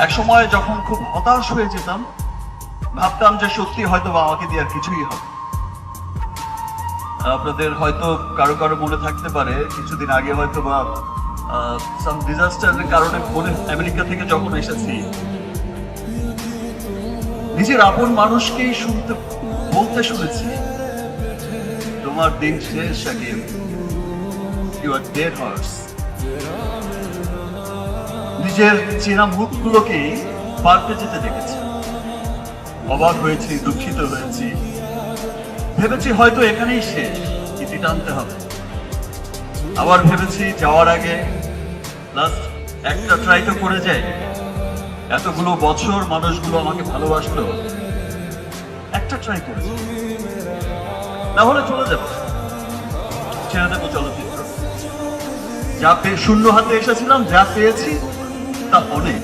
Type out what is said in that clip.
এক সময় যখন খুব হতাশ হয়ে যেতাম, ভাবতাম যে সত্যি হয়তো বা আমাকে দিয়ে আর কিছুই হবে। আপনাদের হয়তো কারো কারো মনে থাকতে পারে কিছুদিন আগে হয়তো বা সাম ডিজাস্টারের কারণে মনে আমেরিকা থেকে যখন এসেছি, নিজের আপন মানুষকেই বলতে শুনেছি, তোমার দিন শেষ, again you are dead horse। নিজের চেনা মুখগুলোকেই পাল্টে যেতে দেখেছি, অবাক হয়েছি, দুঃখিত হয়েছি, ভেবেছি হয়তো এখানেই শেষ, ইতি টানতে হবে। আবার ভেবেছি যাওয়ার আগে লাস্ট একটা ট্রাই তো করে যাই, এতগুলো বছর মানুষগুলো আমাকে ভালোবাসলো, একটা ট্রাই করে যাই, না হলে চলে যাবো, ছেড়ে দেবো চলচ্চিত্র। যা শূন্য হাতে এসেছিলাম, যা পেয়েছি তা অনেক।